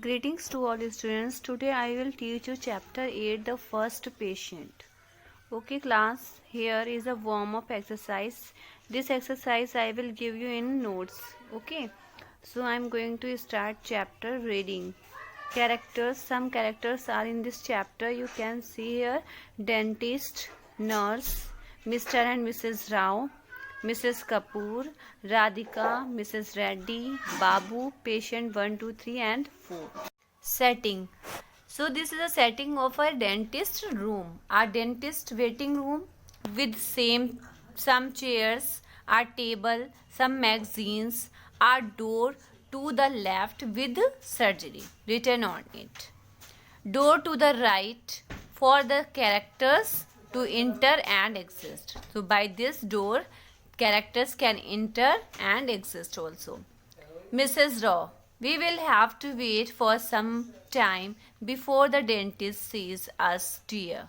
Greetings to all students. Today I will teach you chapter 8, the first patient. Okay class, here is a warm-up exercise. This exercise I will give you in notes. Okay, so I am going to start chapter reading. Characters, some characters are in this chapter. You can see here dentist, nurse, Mr. and Mrs. Rao, Mrs. Kapoor, Radhika, Mrs. Reddy, Babu, patient 1, 2, 3 and 4. Setting. So this is a setting of a dentist room. A dentist waiting room with some chairs, a table, some magazines, a door to the left with surgery written on it. Door to the right for the characters to enter and exist. So by this door, characters can enter and exist also. Mrs. Rao. We will have to wait for some time before the dentist sees us, dear.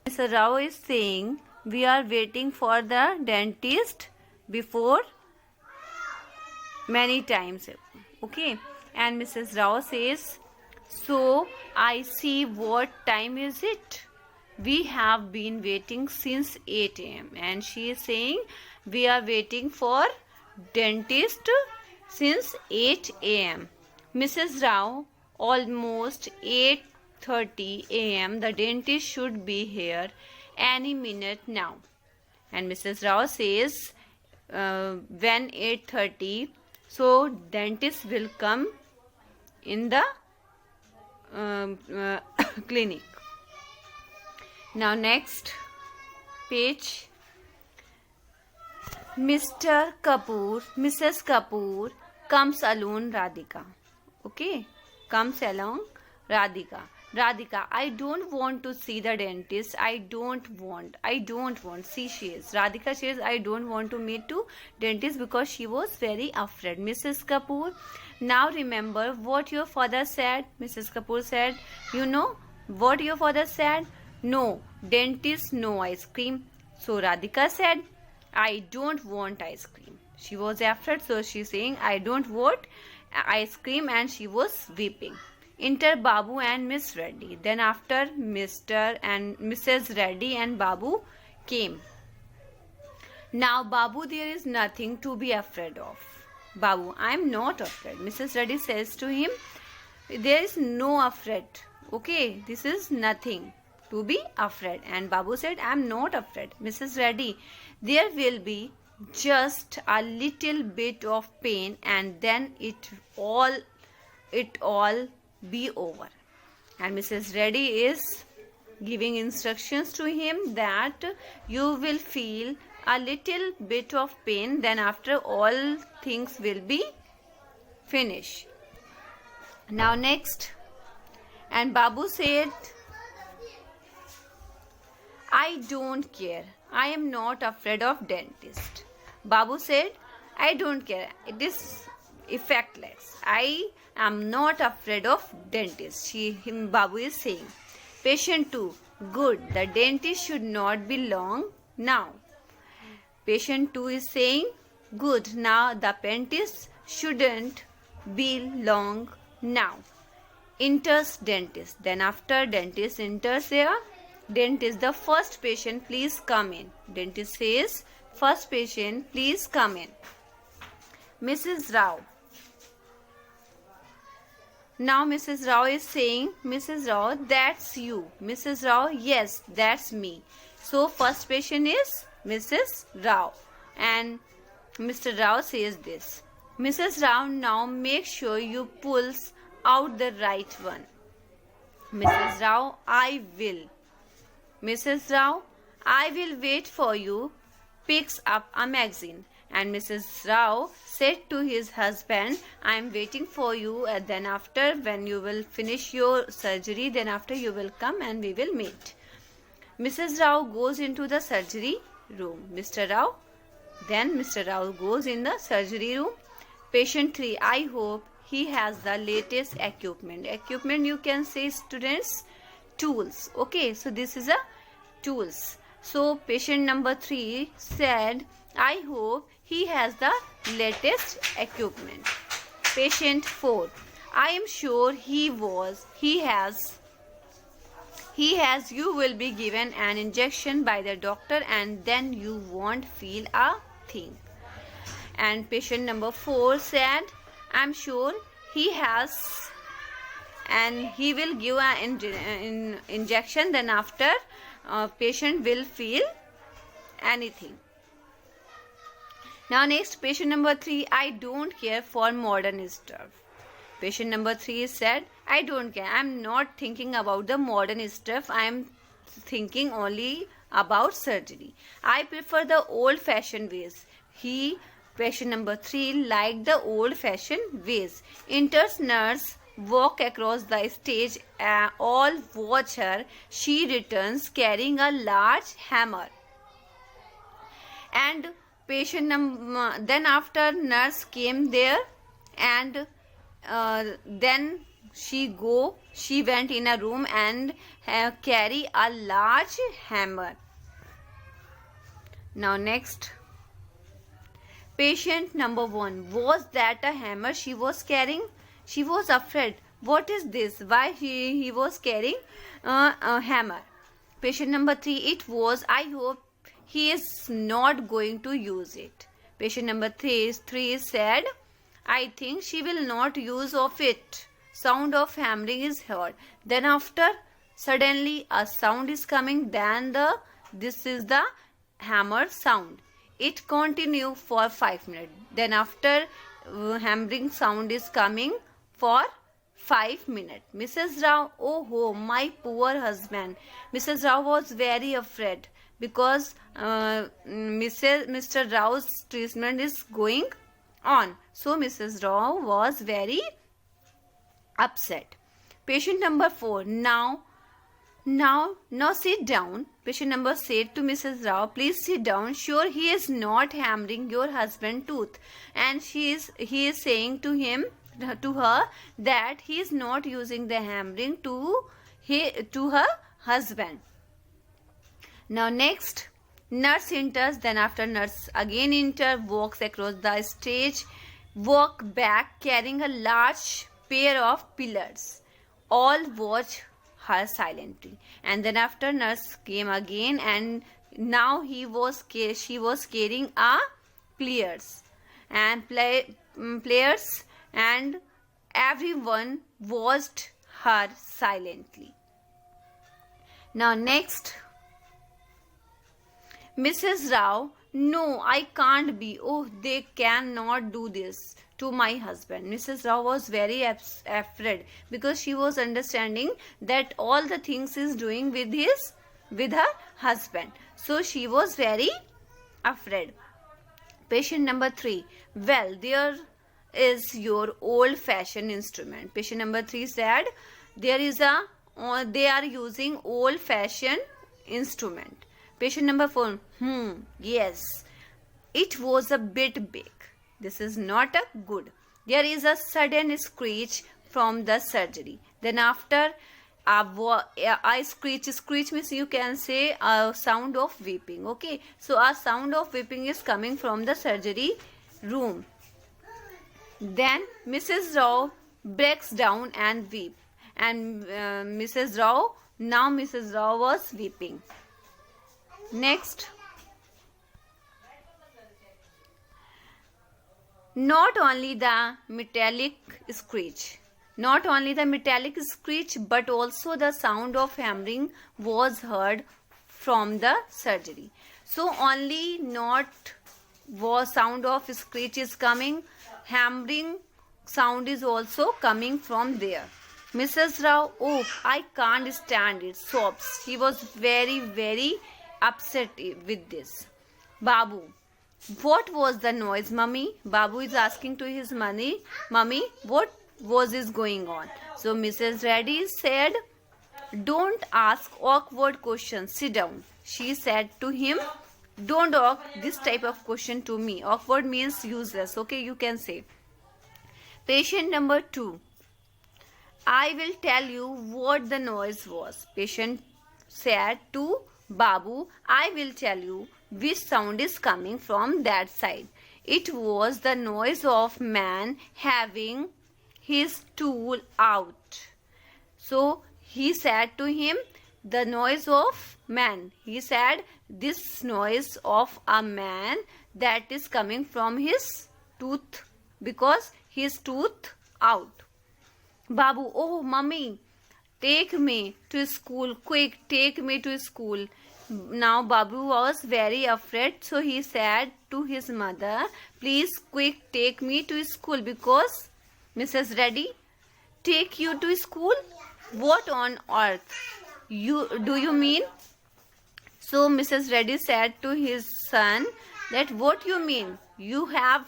Mr. Rao is saying we are waiting for the dentist before many times. Okay. And Mrs. Rao says, so I see what time is it? We have been waiting since 8 a.m. And she is saying we are waiting for dentist since 8 a.m. Mrs. Rao, almost 8:30 a.m. The dentist should be here any minute now. And Mrs. Rao says when 8:30, so dentist will come in the clinic. Now next page. Mr. Kapoor, Mrs. Kapoor comes alone, Radhika. Okay, comes along, Radhika. Radhika, I don't want to see the dentist. I don't want. See, she is. Radhika says, I don't want to meet to dentist because she was very afraid. Mrs. Kapoor, now remember what your father said. Mrs. Kapoor said, you know what your father said? No, dentist, no ice cream. So Radhika said, I don't want ice cream. She was afraid, so she's saying, I don't want ice cream, and she was weeping. Enter Babu and Miss Reddy. Then after Mr. and Mrs. Reddy and Babu came. Now Babu, there is nothing to be afraid of. Babu, I am not afraid. Mrs. Reddy says to him, there is no afraid. Okay, this is nothing to be afraid. And Babu said, I am not afraid. Mrs. Reddy, there will be just a little bit of pain and then it all be over. And Mrs. Reddy is giving instructions to him that you will feel a little bit of pain, then after all things will be finished. Now next. And Babu said, I don't care. I am not afraid of dentist. Babu said, I don't care. It is effectless. I am not afraid of dentist. Babu is saying. Patient 2. Good. The dentist should not be long now. Patient 2 is saying, good. Now the dentist shouldn't be long now. Enters dentist. Then after dentist enters here, dentist, the first patient, please come in. Dentist says, first patient, please come in. Mrs. Rao. Now Mrs. Rao is saying, Mrs. Rao, that's you. Mrs. Rao, yes, that's me. So first patient is Mrs. Rao. And Mr. Rao says this. Mrs. Rao, now make sure you pulls out the right one. Mrs. Rao, I will. Mrs. Rao, I will wait for you. Picks up a magazine. And Mrs. Rao said to his husband, I am waiting for you. And then after, when you will finish your surgery, then after you will come and we will meet. Mrs. Rao goes into the surgery room. Mr. Rao goes in the surgery room. Patient 3, I hope he has the latest equipment. Equipment, you can say, students, tools. Okay, so this is a tools. So patient number 3 said, I hope he has the latest equipment. Patient 4, I am sure he has. You will be given an injection by the doctor and then you won't feel a thing. And patient number 4 said, I'm sure he has, and he will give an injection, then after patient will feel anything. Now next, patient number 3, I don't care for modern stuff. Patient number 3 said, I don't care. I'm not thinking about the modern stuff. I'm thinking only about surgery. I prefer the old-fashioned ways. Patient number 3 liked the old-fashioned ways. Enters nurse, walk across the stage. All watch her. She returns carrying a large hammer. And then after nurse came there, and then she went in a room and carry a large hammer. Now next, patient number 1, was that a hammer she was carrying? She was afraid. What is this? Why he was carrying a hammer? Patient number 3, it was. I hope he is not going to use it. Patient number 3 said, I think she will not use of it. Sound of hammering is heard. Then after, suddenly a sound is coming. This is the hammer sound. It continued for 5 minutes. Then after, hammering sound is coming for 5 minutes. Mrs. Rao, oh, my poor husband. Mrs. Rao was very afraid because Mr. Rao's treatment is going on. So Mrs. Rao was very upset. Patient number 4, now sit down. Patient number said to Mrs. Rao, please sit down. Sure, he is not hammering your husband's tooth. And he is saying to her that he is not using the hammering to her husband. Now next, nurse enters. Then after nurse again enters, walks across the stage, walk back carrying a large pair of pillars. All watch her silently. And then after nurse came again, and now she was carrying a pliers, and everyone watched her silently. Now next, Mrs. Rao, no, I can't be. Oh, they cannot do this to my husband. Mrs. Rao was very afraid because she was understanding that all the things is doing with her husband. So she was very afraid. Patient number 3, well, there is your old-fashioned instrument. Patient number 3 said, they are using old-fashioned instrument. Patient number 4, yes, it was a bit big. This is not a good. There is a sudden screech from the surgery. Then after a screech means you can say a sound of weeping. Okay, so a sound of weeping is coming from the surgery room. Then Mrs. Rao breaks down and weep. And Mrs. Rao was weeping. Next, not only the metallic screech, but also the sound of hammering was heard from the surgery. So only not was sound of screech is coming, hammering sound is also coming from there. Mrs. Rao, oh, I can't stand it, sobs. She was very, very upset with this. Babu, what was the noise, mummy? Babu is asking to his mummy, what was this going on? So Mrs. Reddy said, don't ask awkward questions, sit down. She said to him, don't ask this type of question to me. Awkward means useless, okay, you can say. Patient number 2, I will tell you what the noise was. Patient said to Babu, I will tell you which sound is coming from that side. It was the noise of man having his stool out. So he said to him, the noise of man. He said, this noise of a man that is coming from his tooth, because his tooth out. Babu, oh mummy, take me to school, quick, take me to school. Now Babu was very afraid, so he said to his mother, please quick take me to school, because Mrs. Reddy take you to school? What on earth do you mean? So Mrs. Reddy said to his son that what you mean? You have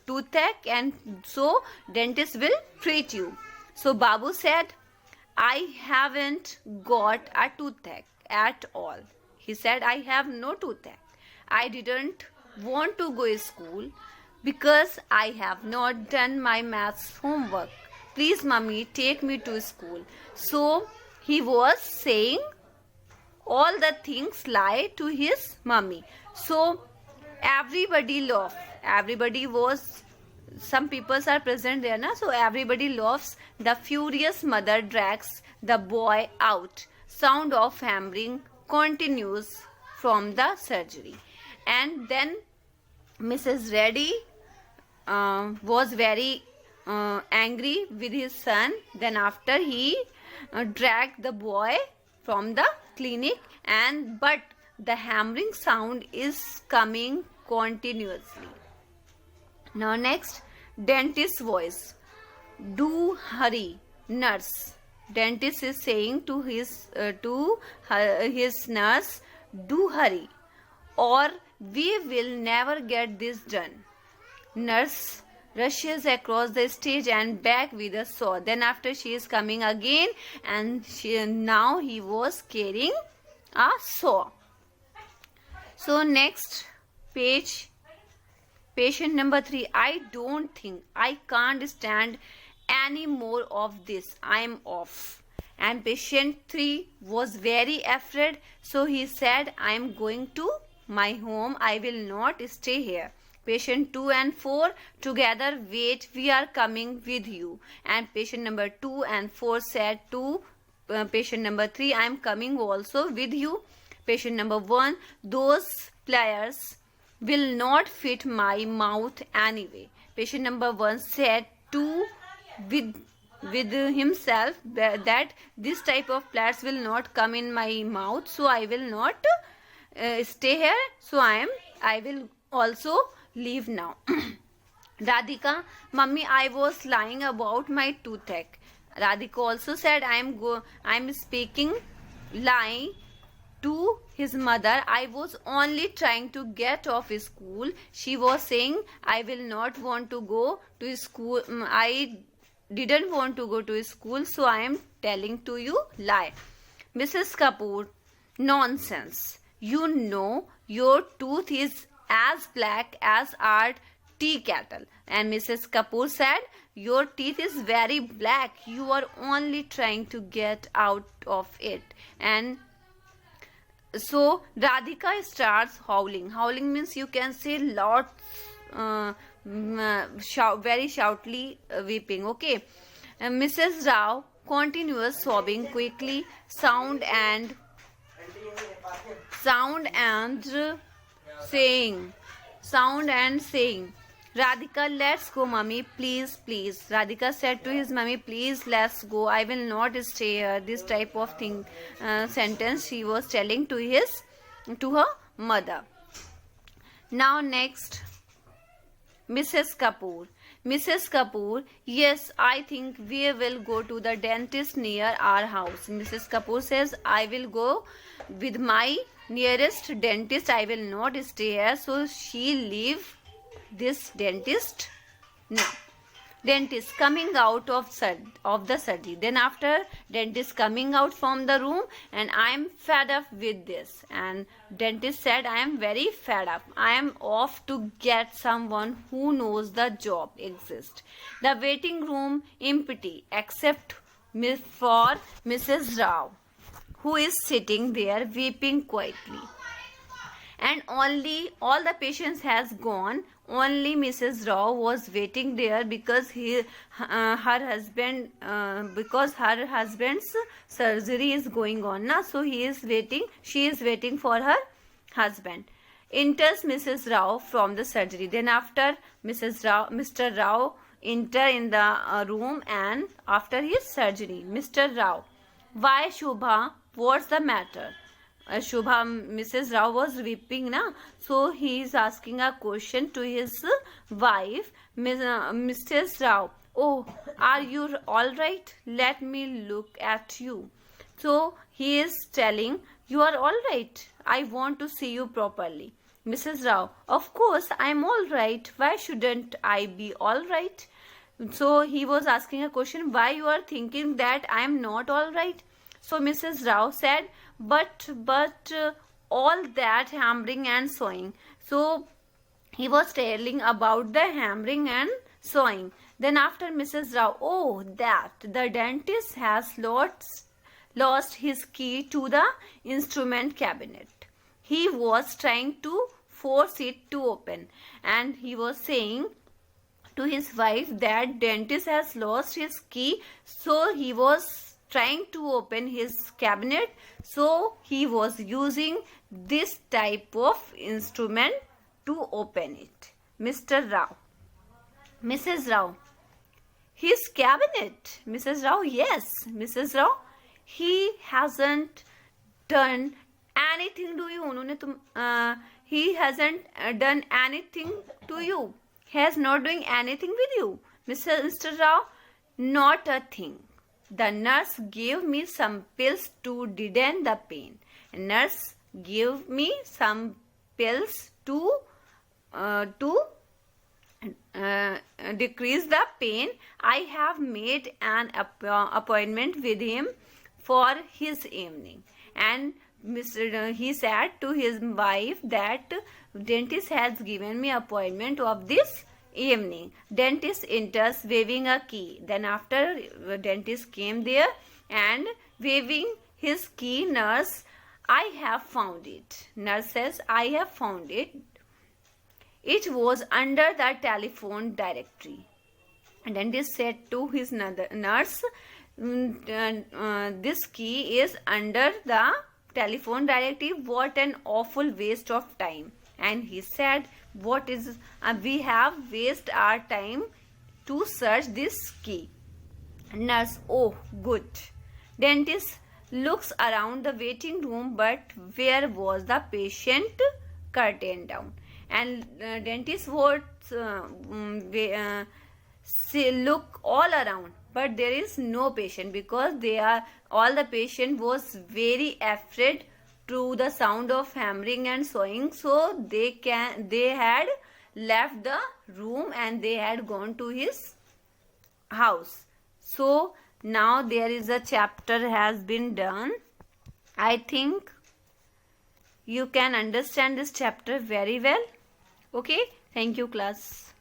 toothache, and so dentist will treat you. So Babu said, I haven't got a toothache at all. He said, I have no toothache. I didn't want to go to school because I have not done my maths homework. Please, mummy, take me to school. So he was saying all the things lie to his mummy. So everybody laughed. Everybody was, some people are present there, na? So everybody laughs. The furious mother drags the boy out. Sound of hammering continues from the surgery. And then Mrs. Reddy was very angry with his son. Then after he dragged the boy from the clinic, but the hammering sound is coming continuously. Now next, dentist's voice. Do hurry, nurse. Dentist is saying to his nurse, do hurry, or we will never get this done. Nurse rushes across the stage and back with a saw. Then after she is coming again, and now he was carrying a saw. So next page, patient number 3. I don't think, I can't stand any more of this. I am off. And patient 3 was very afraid. So he said, I am going to my home. I will not stay here. Patient 2 and 4 together, wait, we are coming with you. And patient number 2 and 4 said to patient number 3, I am coming also with you. Patient number 1, those pliers will not fit my mouth anyway. Patient number 1 said to with himself that this type of pliers will not come in my mouth, so I will not stay here. So I will also leave now. Radhika, mummy, I was lying about my toothache. Radhika also said, I am speaking lying to his mother. I was only trying to get off school. She was saying, I will not want to go to school. I didn't want to go to school, so I am telling to you lie. Mrs. Kapoor, nonsense. You know your tooth is as black as our tea kettle. And Mrs. Kapoor said, your teeth is very black. You are only trying to get out of it. And so Radhika starts howling. Howling means you can say lots, very shoutly weeping. Okay. And Mrs. Rao continues sobbing quickly. Sound and saying, Radhika, let's go, mummy, please, please. Radhika said to his mummy, please, let's go. I will not stay here. This type of thing, sentence she was telling to her mother. Now next, Mrs. Kapoor. Mrs. Kapoor, yes, I think we will go to the dentist near our house. Mrs. Kapoor says, I will go with my nearest dentist. I will not stay here. So she leave this dentist now. Dentist coming out of the surgery. Then after dentist coming out from the room, and I am fed up with this. And dentist said, I am very fed up. I am off to get someone who knows the job exists. The waiting room empty except for Mrs. Rao, who is sitting there weeping quietly. And all the patients has gone. only Mrs. Rao was waiting there because her husband's surgery is going on na, so she is waiting for her husband. Enters Mrs. Rao from the surgery. Then after Mr. Rao enter in the room, and after his surgery, Mr. Rao, why Shubha? What's the matter? Shubha, Mrs. Rao was weeping na, so he is asking a question to his wife, Mrs. Rao. Oh, are you all right? Let me look at you. So he is telling, you are all right. I want to see you properly. Mrs. Rao, of course I am all right. Why shouldn't I be all right? So he was asking a question, why you are thinking that I am not all right? So Mrs. Rao said, but all that hammering and sewing. So he was telling about the hammering and sewing. Then after Mrs. Rao, oh, that the dentist has lost his key to the instrument cabinet. He was trying to force it to open, and he was saying to his wife that dentist has lost his key, so he was trying to open his cabinet, so he was using this type of instrument to open it. Mr. Rao, Mrs. Rao, his cabinet. Mrs. Rao, yes. Mrs. Rao, he hasn't done anything to you. He hasn't done anything to you. He is not doing anything with you. Mr. Rao, not a thing. The nurse gave me some pills to deaden the pain. Nurse gave me some pills to decrease the pain. I have made an appointment with him for his evening. And he said to his wife that dentist has given me appointment of this evening. Dentist enters waving a key. Then after dentist came there and waving his key, nurse, I have found it. Nurse says, I have found it. It was under the telephone directory. And dentist said to his nurse, this key is under the telephone directory. What an awful waste of time. And he said, what is we have wasted our time to search this key. Nurse, oh good. Dentist looks around the waiting room, but where was the patient? Curtain down. And dentist would look all around, but there is no patient, because all the patient was very afraid to the sound of hammering and sewing, so they had left the room and they had gone to his house. So now there is a chapter has been done. I think you can understand this chapter very well. Okay, thank you class.